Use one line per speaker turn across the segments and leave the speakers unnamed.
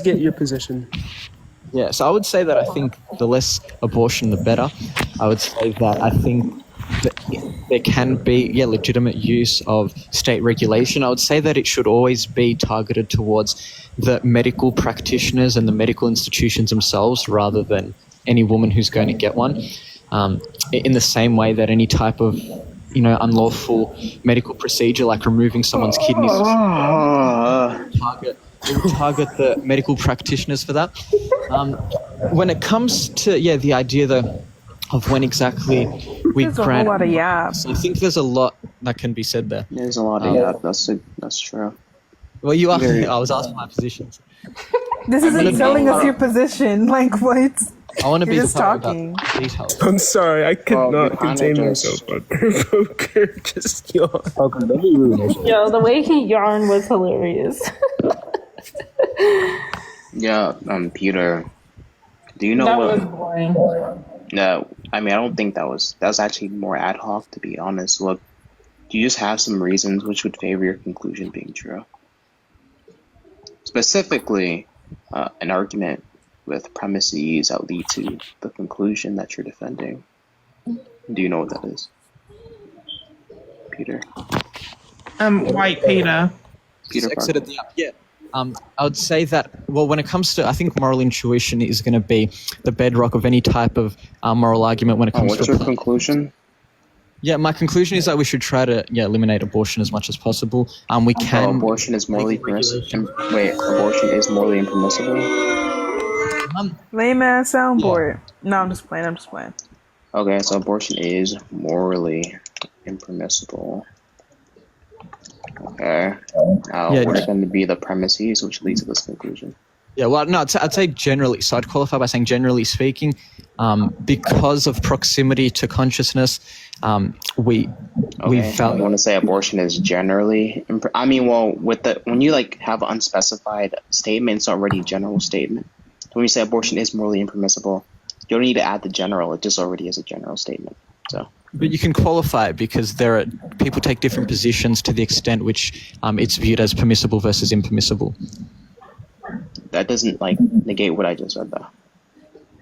get your position.
Yeah, so I would say that I think the less abortion, the better. I would say that I think that there can be legitimate use of state regulation. I would say that it should always be targeted towards the medical practitioners and the medical institutions themselves rather than any woman who's going to get one. In the same way that any type of unlawful medical procedure like removing someone's kidneys target the medical practitioners for that. When it comes to the idea though of when exactly we
There's
grant,
a whole lot of yaps.
I think there's a lot that can be said there.
There's a lot of that's true.
Well, you asked me. I was asking my positions.
This isn't telling us your position. Like what?
I want to be
just
about
talking.
details.
I'm sorry, I could not contain myself. But Poker just yawned.
Yo, the way he yarned was hilarious.
Yeah, Peter, do you know
That
what?
was boring.
No, I mean I don't think that was actually more ad hoc, to be honest. Look, do you just have some reasons which would favor your conclusion being true? Specifically, an argument with premises that lead to the conclusion that you're defending. Do you know what that is, Peter?
White Peter.
Peter
Exited the app. Yeah. I would say that, well, when it comes to, I think moral intuition is going to be the bedrock of any type of moral argument when it comes
what's
to...
your conclusion?
Yeah, my conclusion is that we should try to eliminate abortion as much as possible. We can...
abortion is morally permissible. Wait, abortion is morally impermissible?
Lame ass soundboard. No, I'm just playing.
Okay, so abortion is morally impermissible. Okay. Now, what are going to be the premises which lead to this conclusion?
Yeah, well, no, I'd say generally. So I'd qualify by saying generally speaking, because of proximity to consciousness, we felt...
I want to say abortion is generally... when you have an unspecified statement, it's already a general statement. When you say abortion is morally impermissible, you don't need to add the general. It just already is a general statement. So...
But you can qualify it because people take different positions to the extent which it's viewed as permissible versus impermissible.
That doesn't negate what I just said, though.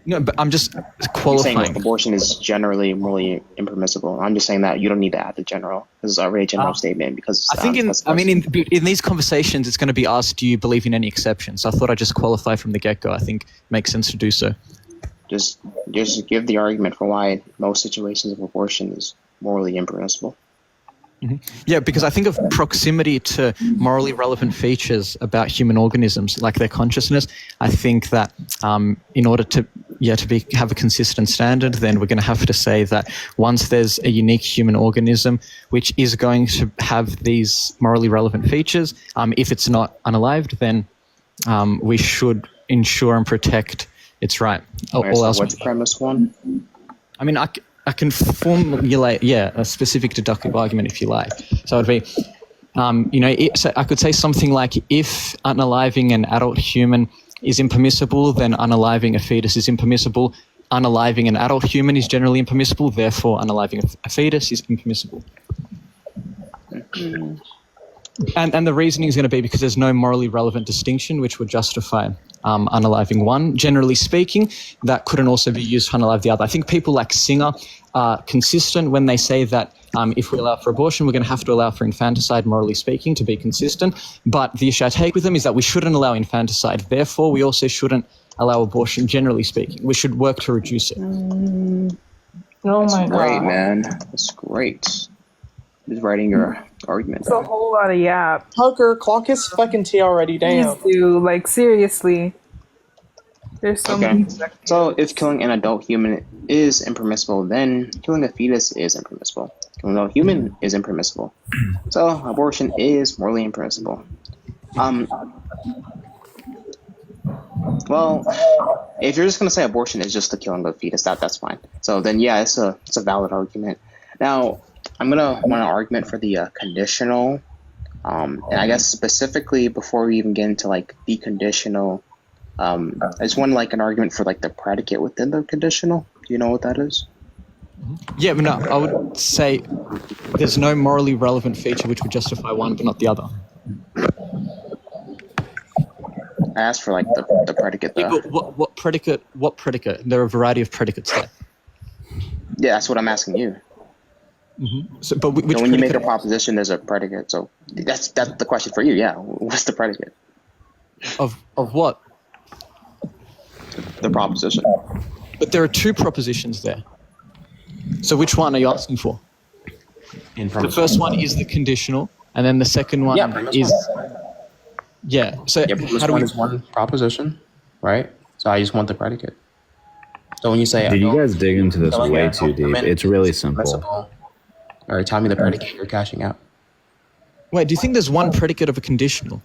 No, but I'm just
You're
qualifying.
saying abortion is generally morally impermissible. I'm just saying that you don't need to add the general. This is already a general statement because
I think in these conversations it's going to be asked, do you believe in any exceptions? So I thought I'd just qualify from the get-go. I think it makes sense to do so.
Just give the argument for why most situations of abortion is morally impermissible.
Mm-hmm. Yeah, because I think of proximity to morally relevant features about human organisms, like their consciousness. I think that in order to have a consistent standard, then we're going to have to say that once there's a unique human organism which is going to have these morally relevant features, if it's not unalived, then we should ensure and protect its right.
What's premise one?
I mean, I can formulate, a specific deductive argument if you like. So it would be, so I could say something like, if unaliving an adult human is impermissible, then unaliving a fetus is impermissible. Unaliving an adult human is generally impermissible, therefore unaliving a fetus is impermissible. And the reasoning is going to be because there's no morally relevant distinction which would justify unaliving one. Generally speaking, that couldn't also be used to unalive the other. I think people like Singer are consistent when they say that if we allow for abortion, we're going to have to allow for infanticide, morally speaking, to be consistent. But the issue I take with them is that we shouldn't allow infanticide. Therefore, we also shouldn't allow abortion, generally speaking. We should work to reduce it.
Oh my God.
Great, man. That's great. Who's writing your argument?
It's a whole lot of yap.
Tucker, clock his fucking tea already. Damn.
Please do, seriously. There's so many.
So if killing an adult human is impermissible, then killing a fetus is impermissible. Killing a human is impermissible. So abortion is morally impermissible. Well, if you're just gonna say abortion is just the killing of a fetus, that's fine. So then it's a valid argument. Now I'm gonna want an argument for the conditional, and I guess specifically before we even get into the conditional, I just want an argument for the predicate within the conditional. Do you know what that is?
Yeah, but no, I would say there's no morally relevant feature which would justify one but not the other.
I asked for like the predicate
Yeah,
though.
but what predicate? What predicate? There are a variety of predicates there.
Yeah, that's what I'm asking you.
So, but which
So when you make a
predicate?
proposition, there's a predicate. So that's the question for you. Yeah, what's the predicate?
Of what?
The proposition.
But there are two propositions there. So which one are you asking for? The first one is the conditional, and then the second one is yeah. So
Yeah, premise
how do
one
we?
is one proposition, right? So I just want the predicate. So when you say,
Dude, you guys dig into this
Killing
way
an
too deep.
argument
It's really
is
simple.
permissible, or tell me the predicate you're cashing out.
Wait, do you think there's one predicate of a conditional?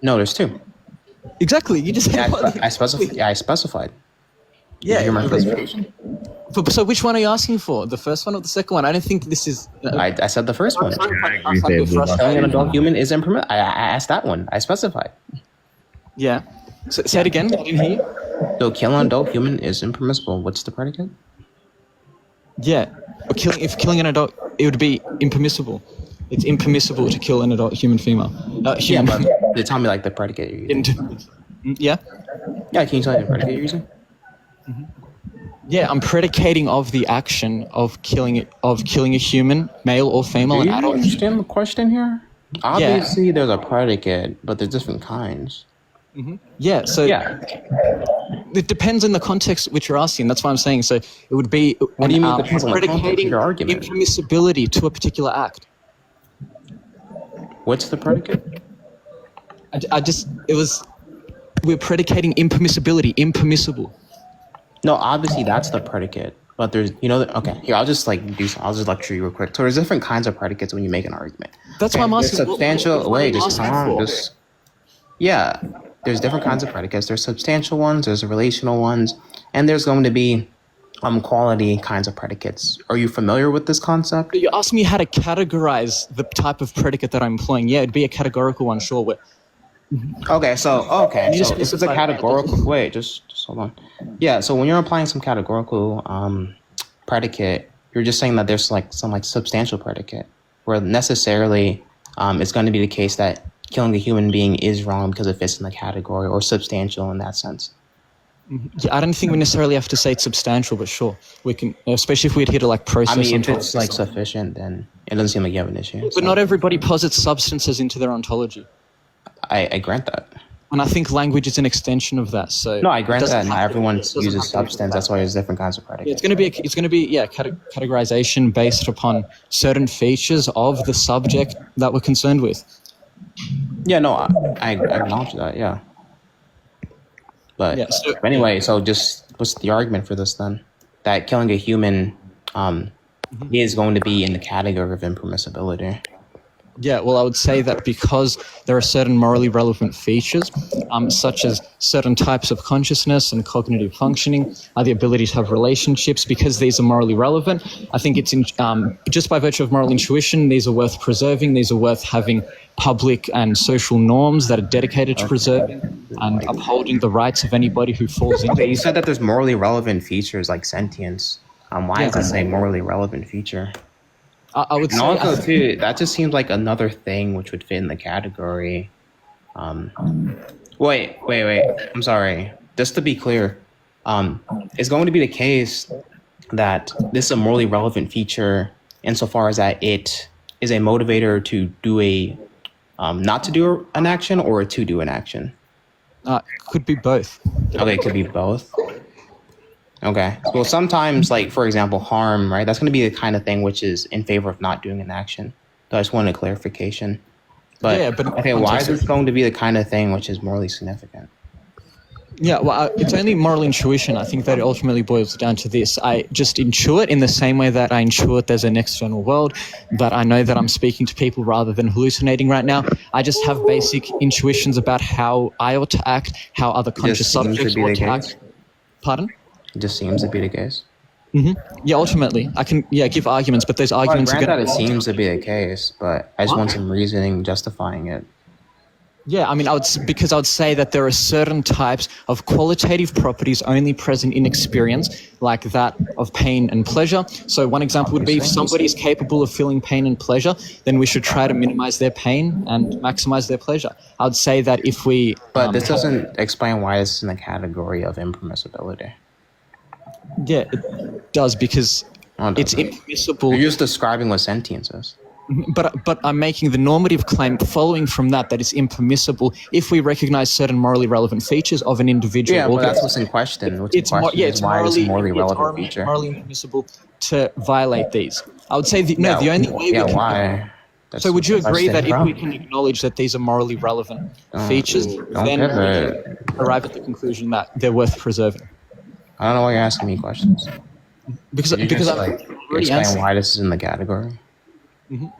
No, there's two.
Exactly. You just said
Yeah,
one.
I specified. Yeah, I specified. Did you
Yeah.
hear my specification?
So which one are you asking for? The first one or the second one? I don't think this is.
I said the first one.
Frustrating.
Killing an adult human is impermissible. I asked that one. I specified.
Yeah. So, say it again. I didn't hear you.
So killing an adult human is impermissible. What's the predicate?
Yeah. But if killing an adult, it would be impermissible. It's impermissible to kill an adult human female.
Yeah,
Human.
but they tell me like the predicate you're using.
Yeah.
Yeah, can you tell me the predicate you're using?
Yeah, I'm predicating of the action of killing a human, male or female,
Do
an
you
adult.
understand the question here? Obviously, there's a predicate, but there's different kinds.
Yeah. So
Yeah.
it depends on the context which you're asking. That's what I'm saying. So it would be
What do you mean depends on the context of
predicating
your argument?
impermissibility to a particular act.
What's the predicate?
We're predicating impermissibility, impermissible.
No, obviously that's the predicate. But there's, okay, here, I'll just lecture you real quick. So there's different kinds of predicates when you make an argument.
That's why I'm
There's
asking.
substantial,
what are you
just
asking
calm,
for?
yeah, there's different kinds of predicates. There's substantial ones, there's relational ones, and there's going to be quality kinds of predicates. Are you familiar with this concept?
You asked me how to categorize the type of predicate that I'm employing. Yeah, it'd be a categorical one, sure.
Okay, so
You just
if it's a
specify-
categorical, wait, just hold on. Yeah, so when you're applying some categorical predicate, you're just saying that there's like some substantial predicate, where necessarily it's going to be the case that killing a human being is wrong because it fits in the category, or substantial in that sense.
Yeah, I don't think we necessarily have to say it's substantial, but sure, we can, especially if we adhere to process.
I mean, if
ontology.
it's sufficient, then it doesn't seem like you have an issue.
But not everybody posits substances into their ontology.
I grant that.
And I think language is an extension of that. So
No, I grant that. Not everyone
doesn't
uses
have to be
substance.
that.
That's why there's different kinds of
Yeah,
predicates.
it's going to be categorization based upon certain features of the subject that we're concerned with.
Yeah, no, I acknowledge that. Yeah. But
Yeah, so-
anyway, so just what's the argument for this then? That killing a human is going to be in the category of impermissibility.
Yeah, well, I would say that because there are certain morally relevant features, such as certain types of consciousness and cognitive functioning, the ability to have relationships, because these are morally relevant, I think it's just by virtue of moral intuition, these are worth preserving, these are worth having public and social norms that are dedicated to preserving and upholding the rights of anybody who falls into
Okay, you said that there's morally relevant features like sentience. Why
Yeah.
does it say morally relevant feature?
I would
And
say
also, too, that just seems like another thing which would fit in the category. Wait. I'm sorry. Just to be clear, it's going to be the case that this is a morally relevant feature insofar as that it is a motivator to do not to do an action or to do an action.
could be both.
Okay, it could be both. Okay. Well, sometimes, for example, harm, right? That's going to be the kind of thing which is in favor of not doing an action. So I just wanted clarification. But,
Yeah, but
okay, why is this going to be the kind of thing which is morally significant?
Yeah, well, it's only moral intuition. I think that it ultimately boils down to this. I just intuit in the same way that I intuit there's an external world, but I know that I'm speaking to people rather than hallucinating right now. I just have basic intuitions about how I ought to act, how other conscious
seems to
subjects
be
ought
the
to
case.
act. Pardon?
It just seems to be the case.
Yeah, ultimately. I can give arguments, but those
Well, I
arguments
grant
are
that
going
it seems to be the case, but I just want some reasoning justifying it.
Yeah, I mean, because I would say that there are certain types of qualitative properties only present in experience, like that of pain and pleasure. So one example would be if somebody is capable of feeling pain and pleasure, then we should try to minimize their pain and maximize their pleasure. I would say that if we...
But this doesn't explain why it's in the category of impermissibility.
Yeah, it does, because it's impermissible.
You're just describing what sentience is.
But I'm making the normative claim following from that it's impermissible if we recognize certain morally relevant features of an individual.
Yeah, but that's what's in question. Why it's a morally relevant feature.
Morally impermissible to violate these. I would say the only way.
Yeah, why?
So would you agree that if we can acknowledge that these are morally relevant features, then we can arrive at the conclusion that they're worth preserving?
I don't know why you're asking me questions.
Because I've already
explain
answered.
why this is in the category.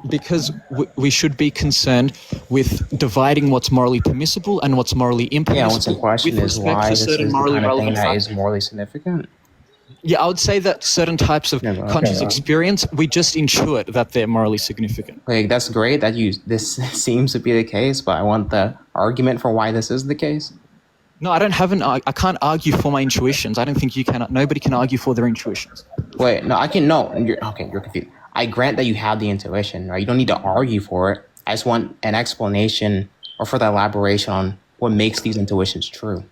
Because we should be concerned with dividing what's morally permissible and what's morally impermissible.
Yeah, what's in question is why this is the kind of thing that is morally significant.
Yeah, I would say that certain types of conscious experience, we just intuit that they're morally significant.
Like, that's great that this seems to be the case, but I want the argument for why this is the case.
No, I don't have I can't argue for my intuitions. I don't think you can. Nobody can argue for their intuitions.
Wait, no, I can. No, you're confused. I grant that you have the intuition, right? You don't need to argue for it. I just want an explanation or further elaboration on what makes these intuitions true.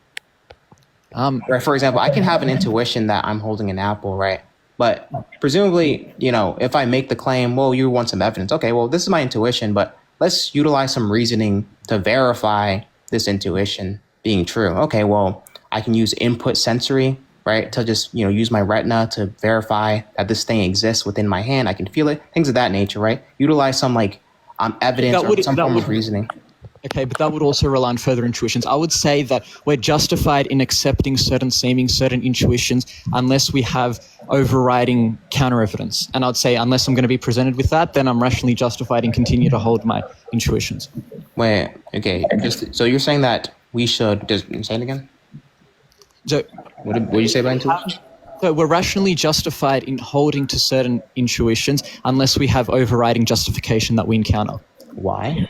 Right, for example, I can have an intuition that I'm holding an apple, right? But presumably, if I make the claim, well, you want some evidence. Okay, well, this is my intuition, but let's utilize some reasoning to verify this intuition being true. Okay, well, I can use input sensory, right, to just, use my retina to verify that this thing exists within my hand. I can feel it, things of that nature, right? Utilize some evidence or some form of reasoning.
Okay, but that would also rely on further intuitions. I would say that we're justified in accepting certain intuitions unless we have overriding counter evidence. And I'd say unless I'm going to be presented with that, then I'm rationally justified and continue to hold my intuitions.
Wait, okay, so you're saying that we should, just say it again?
So,
what did you say about intuition?
So we're rationally justified in holding to certain intuitions unless we have overriding justification that we encounter.
Why?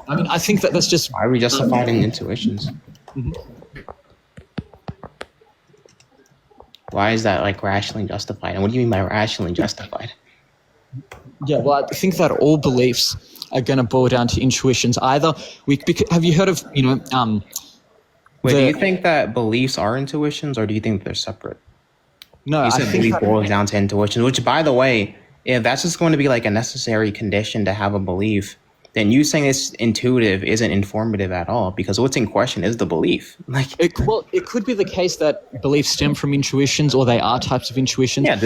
I mean, I think that's just...
Why are we justifying intuitions? Mm-hmm. Why is that rationally justified? And what do you mean by rationally justified?
Yeah, well, I think that all beliefs are going to boil down to intuitions. Either have you heard of
Wait, do you think that beliefs are intuitions, or do you think they're separate?
No,
you said belief boils down to intuition, which, by the way, if that's just going to be a necessary condition to have a belief, then you saying it's intuitive isn't informative at all, because what's in question is the belief.
It could be the case that beliefs stem from intuitions, or they are types of intuitions.
Yeah,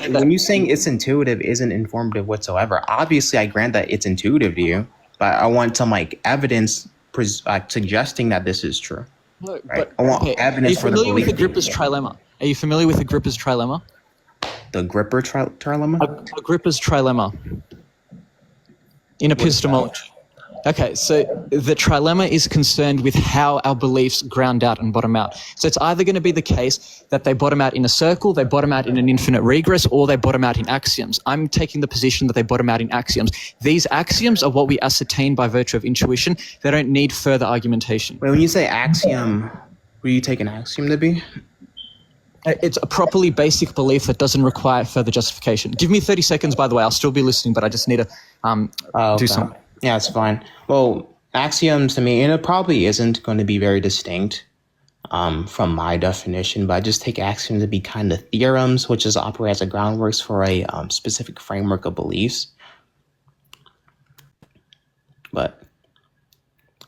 when you're saying it's intuitive isn't informative whatsoever. Obviously, I grant that it's intuitive to you, but I want some evidence suggesting that this is true.
No,
right? I want evidence for the belief.
Are you familiar with Agrippa's trilemma? Are you familiar with Agrippa's trilemma?
The Agrippa trilemma?
Agrippa's trilemma. In epistemology. Okay, so the trilemma is concerned with how our beliefs ground out and bottom out. So it's either going to be the case that they bottom out in a circle, they bottom out in an infinite regress, or they bottom out in axioms. I'm taking the position that they bottom out in axioms. These axioms are what we ascertain by virtue of intuition. They don't need further argumentation.
Wait, when you say axiom, what do you take an axiom to be?
It's a properly basic belief that doesn't require further justification. Give me 30 seconds, by the way. I'll still be listening, but I just need to do something.
Yeah, it's fine. Well, axioms to me, and it probably isn't going to be very distinct from my definition, but I just take axioms to be kind of theorems, which is operate as a groundwork for a specific framework of beliefs. But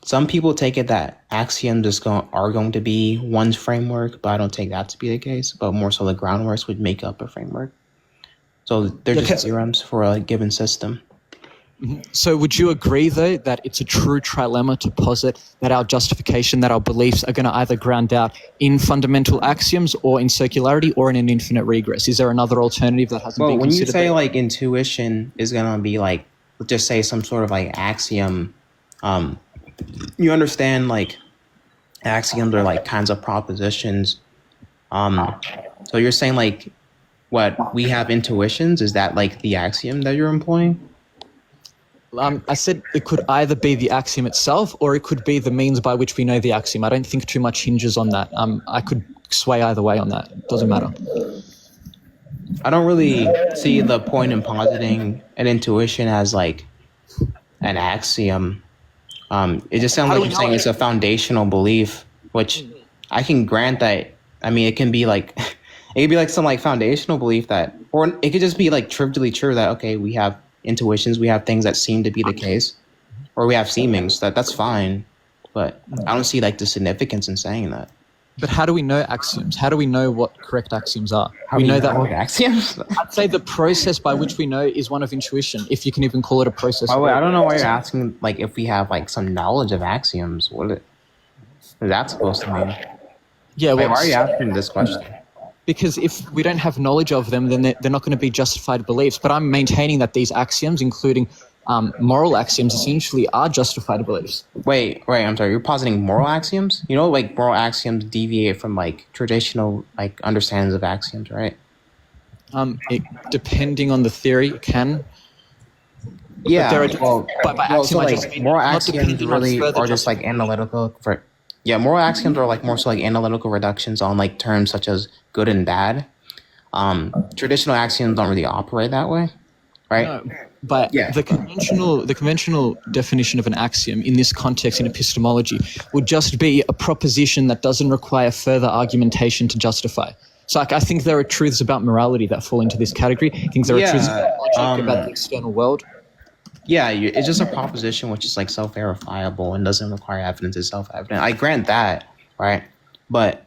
some people take it that axioms are going to be one's framework, but I don't take that to be the case, but more so the groundworks would make up a framework. So they're just theorems for a given system.
Mm-hmm. So would you agree, though, that it's a true trilemma to posit that our justification, that our beliefs are going to either ground out in fundamental axioms or in circularity or in an infinite regress? Is there another alternative that hasn't been considered?
Well, when you say intuition is going to be let's just say some sort of axiom, you understand axioms are kinds of propositions. So you're saying what we have intuitions, is that the axiom that you're employing?
I said it could either be the axiom itself or it could be the means by which we know the axiom. I don't think too much hinges on that. I could sway either way on that. Doesn't matter.
I don't really see the point in positing an intuition as like an axiom. It just sounds like you're saying it's a foundational belief, which I can grant that. I mean, it can be like some like foundational belief that, or it could just be like trivially true that okay, we have intuitions, we have things that seem to be the case, or we have seemings. That's fine, but I don't see like the significance in saying that.
But how do we know axioms? How do we know what correct axioms are?
How do you know what axioms?
I'd say the process by which we know is one of intuition, if you can even call it a process.
By the way, I don't know why you're asking like if we have like some knowledge of axioms. What is that supposed to mean?
Yeah,
why are you asking this question?
Because if we don't have knowledge of them, then they're not going to be justified beliefs. But I'm maintaining that these axioms, including moral axioms, essentially are justified beliefs.
Wait, I'm sorry. You're positing moral axioms? You know, like moral axioms deviate from like traditional like understandings of axioms, right?
Depending on the theory, it can.
Yeah.
Moral
axioms really are just like analytical for. Yeah, moral axioms are like more so like analytical reductions on like terms such as good and bad. Traditional axioms don't really operate that way, right?
No, but the conventional definition of an axiom in this context in epistemology would just be a proposition that doesn't require further argumentation to justify. So like, I think there are truths about morality that fall into this category. I think there are truths about logic, about the external world.
Yeah, it's just a proposition which is like self-verifiable and doesn't require evidence. It's self-evident. I grant that, right? But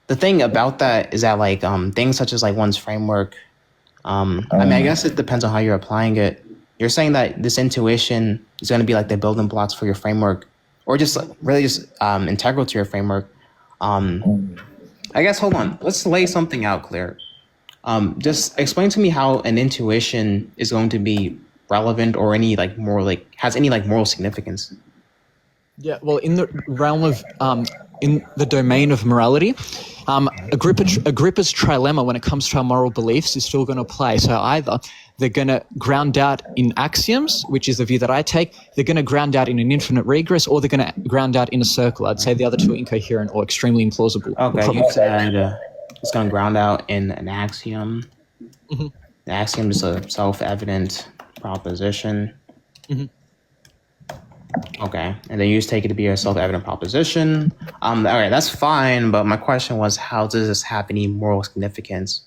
the thing about that is that like things such as like one's framework. I mean, I guess it depends on how you're applying it. You're saying that this intuition is going to be like the building blocks for your framework, or just really just integral to your framework. I guess hold on. Let's lay something out clear. Just explain to me how an intuition is going to be relevant or any like more like has any like moral significance.
Yeah, well, in the realm of in the domain of morality, Agrippa's trilemma when it comes to our moral beliefs is still going to apply. So either they're going to ground out in axioms, which is the view that I take, they're going to ground out in an infinite regress, or they're going to ground out in a circle. I'd say the other two are incoherent or extremely implausible.
Okay, you said it's going to ground out in an axiom. Mm-hmm. The axiom is a self-evident proposition. Mm-hmm. Okay, and then you just take it to be a self-evident proposition. All right, that's fine, but my question was, how does this have any moral significance?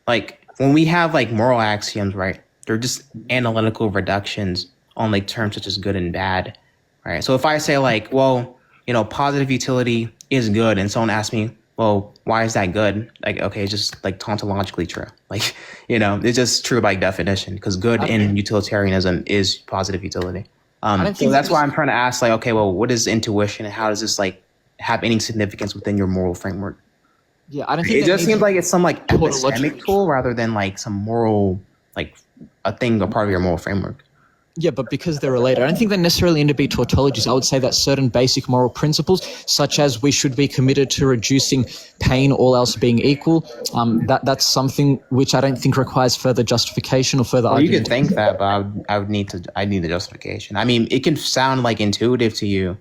Like, when we have, like, moral axioms, right, they're just analytical reductions on, like, terms such as good and bad, right? So if I say, like, well, you know, positive utility is good, and someone asks me, well, why is that good? Like, okay, it's just, like, tautologically true. Like, you know, it's just true by definition, because good in utilitarianism is positive utility. So that's why I'm trying to ask, like, okay, well, what is intuition and how does this like have any significance within your moral framework?
Yeah, I don't think
it just seems like it's some like epistemic tool rather than like some moral, like a thing, a part of your moral framework.
Yeah, but because they're related, I don't think they necessarily need to be tautologies. I would say that certain basic moral principles, such as we should be committed to reducing pain, all else being equal, that's something which I don't think requires further justification or further argument.
You could think that, but I need the justification. I mean, it can sound like intuitive to you,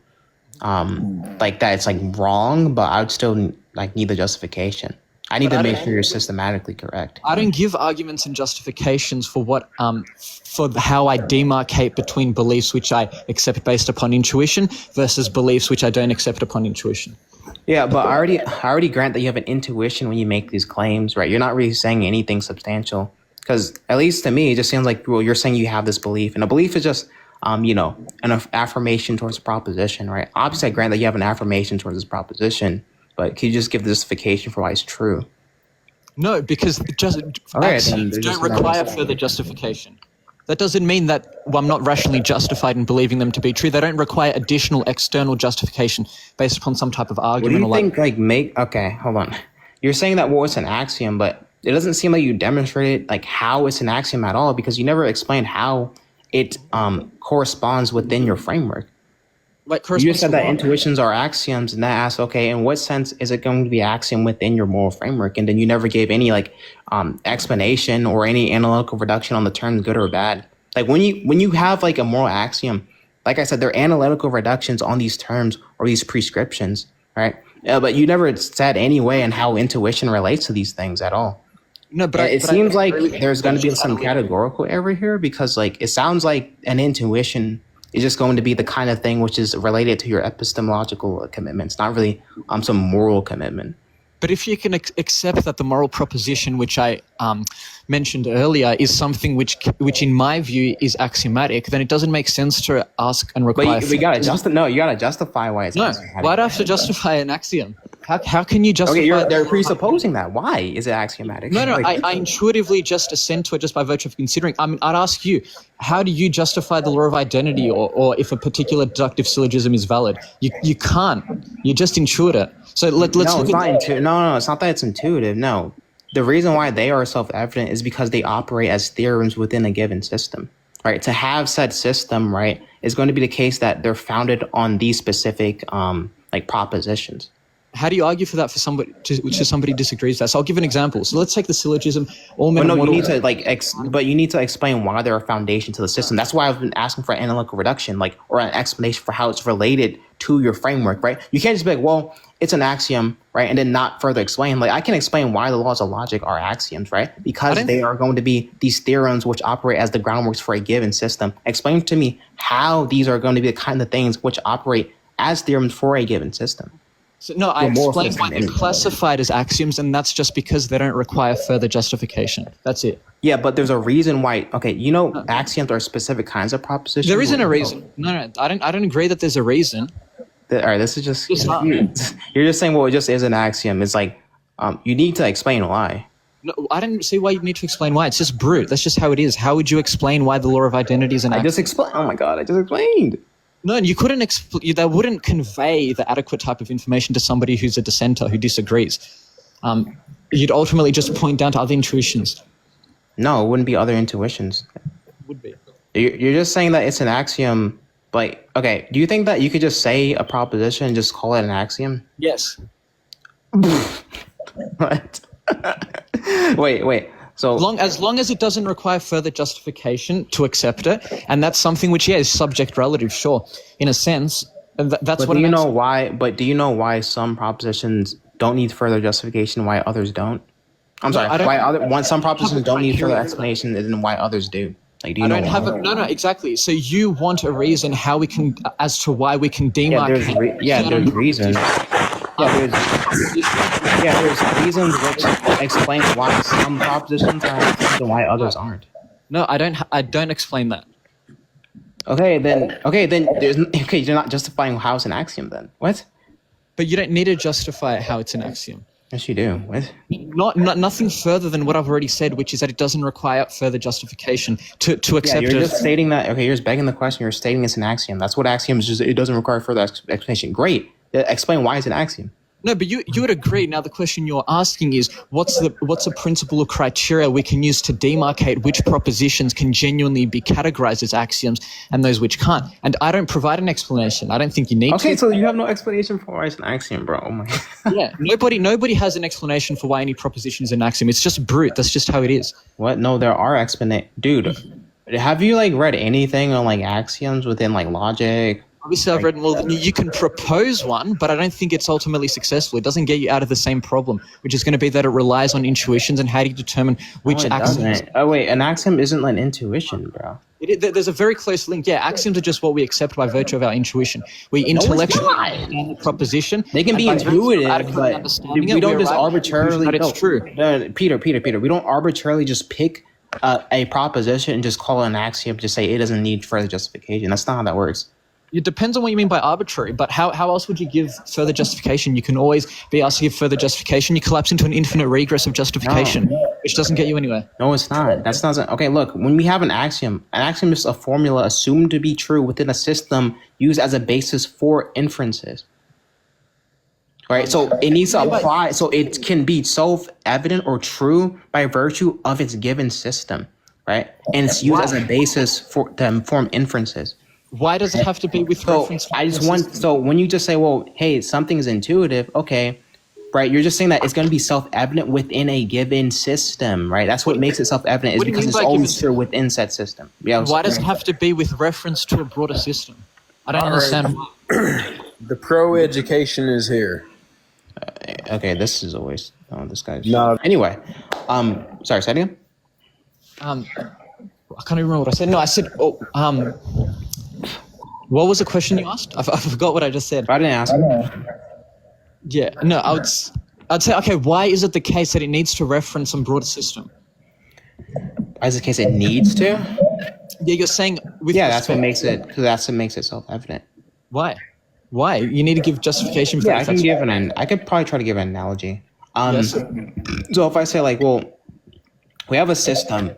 like that it's like wrong, but I would still like need the justification. I need to make sure you're systematically correct.
I don't give arguments and justifications for what, for how I demarcate between beliefs which I accept based upon intuition versus beliefs which I don't accept upon intuition.
Yeah, but I already grant that you have an intuition when you make these claims, right? You're not really saying anything substantial, because at least to me, it just seems like, well, you're saying you have this belief, and a belief is just, you know, an affirmation towards a proposition, right? Obviously, I grant that you have an affirmation towards this proposition. But can you just give the justification for why it's true? No, because
axioms don't require further justification. That doesn't mean that I'm not rationally justified in believing them to be true. They don't require additional external justification based upon some type of argument.
What do you think, okay, hold on. You're saying that, well, it's an axiom, but it doesn't seem like you demonstrated like how it's an axiom at all, because you never explained how it corresponds within your framework. You just said that intuitions are axioms, and that asks, okay, in what sense is it going to be axiom within your moral framework? And then you never gave any like explanation or any analytical reduction on the terms good or bad. Like when you have like a moral axiom, like I said, they're analytical reductions on these terms or these prescriptions, right? But you never said any way in how intuition relates to these things at all.
No, but
It seems like there's going to be some categorical error here because like it sounds like an intuition is just going to be the kind of thing which is related to your epistemological commitments, not really some moral commitment.
But if you can accept that the moral proposition, which I mentioned earlier, is something which in my view is axiomatic, then it doesn't make sense to ask and require.
But you gotta justify why it's axiomatic.
Why do I have to justify an axiom? How can you justify?
Okay, they're presupposing that. Why is it axiomatic?
No, I intuitively just assent to it just by virtue of considering. I mean, I'd ask you, how do you justify the law of identity or if a particular deductive syllogism is valid? You can't. You just intuit it. So let's
No,
look
it's not
at
intuitive. No, it's not that it's intuitive. No. The reason why they are self-evident is because they operate as theorems within a given system, right? To have said system, right, is going to be the case that they're founded on these specific like propositions.
How do you argue for that for somebody to somebody disagrees with that? So I'll give an example. So let's take the syllogism. All men
But
are
no, you
mortal.
need to but you need to explain why they're a foundation to the system. That's why I've been asking for analytical reduction, like, or an explanation for how it's related to your framework, right? You can't just be like, well, it's an axiom, right, and then not further explain. Like, I can explain why the laws of logic are axioms, right? Because they are going to be these theorems which operate as the groundworks for a given system. Explain to me how these are going to be the kind of things which operate as theorems for a given system.
So, no, I explained why they're classified as axioms, and that's just because they don't require further justification. That's it.
Yeah, but there's a reason why. Okay, you know, axioms are specific kinds of propositions.
There isn't a reason. No, I don't agree that there's a reason.
All right, this is just
It's not.
you're just saying, well, it just is an axiom. It's like you need to explain why.
No, I didn't see why you need to explain why. It's just brute. That's just how it is. How would you explain why the law of identity is an axiom?
I just explained. Oh my god, I just explained.
No, and you couldn't that wouldn't convey the adequate type of information to somebody who's a dissenter who disagrees. You'd ultimately just point down to other intuitions.
No, it wouldn't be other intuitions.
Would be.
You're just saying that it's an axiom. Like, okay, do you think that you could just say a proposition and just call it an axiom?
Yes.
What? Wait. So
As long as it doesn't require further justification to accept it, and that's something which, is subject relative, sure, in a sense. That's
but
what.
do you know why? But do you know why some propositions don't need further justification, why others don't? I'm sorry. Some propositions don't need further explanation, and why others do? Like, do you know?
No, exactly. So you want a reason how we can, as to why we can demarcate.
There's reasons. There's reasons which explain why some propositions are axioms and why others aren't.
No, I don't explain that.
Okay, then you're not justifying how it's an axiom then. What?
But you don't need to justify how it's an axiom.
Yes, you do. What?
Nothing further than what I've already said, which is that it doesn't require further justification to accept it.
You're just stating that. Okay, you're just begging the question. You're stating it's an axiom. That's what axiom is. Just it doesn't require further explanation. Great. Explain why it's an axiom.
No, but you would agree. Now the question you're asking is what's a principle or criteria we can use to demarcate which propositions can genuinely be categorized as axioms and those which can't. And I don't provide an explanation. I don't think you need to.
Okay, so you have no explanation for why it's an axiom, bro. Oh my.
Yeah, nobody has an explanation for why any proposition is an axiom. It's just brute. That's just how it is.
What? No, there are explanations. Dude, have you like read anything on like axioms within like logic?
Obviously, I've read, well, you can propose one, but I don't think it's ultimately successful. It doesn't get you out of the same problem, which is going to be that it relies on intuitions and how do you determine which axioms.
Oh, wait, an axiom isn't an intuition, bro.
There's a very close link. Yeah, axioms are just what we accept by virtue of our intuition. We intellectually understand the proposition.
They can be intuitive, but we don't just arbitrarily.
But it's true.
Peter, we don't arbitrarily just pick a proposition and just call it an axiom to say it doesn't need further justification. That's not how that works.
It depends on what you mean by arbitrary, but how else would you give further justification? You can always be asked to give further justification. You collapse into an infinite regress of justification, which doesn't get you anywhere.
No, it's not. That's not. Okay, look, when we have an axiom is a formula assumed to be true within a system used as a basis for inferences. Right, so it needs to apply, so it can be self-evident or true by virtue of its given system, right? And it's used as a basis for to form inferences.
Why does it have to be with reference?
So when you just say, well, hey, something is intuitive, okay, right? You're just saying that it's going to be self-evident within a given system, right? That's what makes it self-evident is
What do you
because
mean
it's
by
always
given
true within said system. Yeah.
Why does it have to be with reference to a broader system? I don't understand why.
The pro education is here.
Okay, this is always this guy's.
No.
Anyway, sorry, say it again.
I can't even remember what I said. No, I said, what was the question you asked? I forgot what I just said.
I didn't ask.
Yeah, no, I'd say, okay, why is it the case that it needs to reference some broader system?
As a case, it needs to.
Yeah, you're saying with
That's what
respect-
makes it. Because that's what makes it self-evident.
Why? Why? You need to give justification for
Yeah,
that.
I could probably try to give an analogy.
Yes.
So if I say like, well, we have a system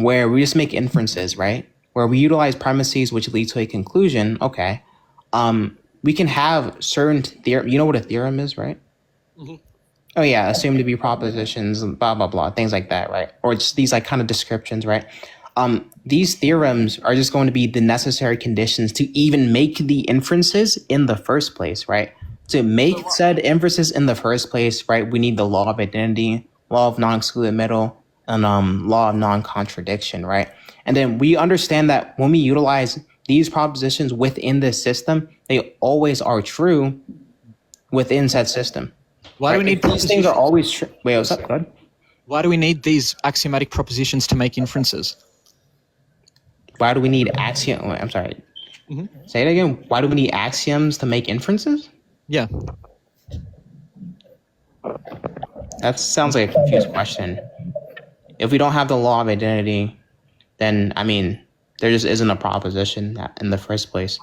where we just make inferences, right? Where we utilize premises which lead to a conclusion. Okay. We can have certain theorem. You know what a theorem is, right?
Mm-hmm.
Oh yeah, assumed to be propositions, blah blah blah, things like that, right? Or just these like kind of descriptions, right? These theorems are just going to be the necessary conditions to even make the inferences in the first place, right? To make said inferences in the first place, right? We need the law of identity, law of non-excluded middle, and law of non-contradiction, right? And then we understand that when we utilize these propositions within this system, they always are true within said system.
Why do we need
these things are always true? Wait, what's up, bud?
Why do we need these axiomatic propositions to make inferences?
Why do we need axiom? Wait, I'm sorry. Say it again. Why do we need axioms to make inferences?
Yeah.
That sounds like a confused question. If we don't have the law of identity, then I mean, there just isn't a proposition in the first place.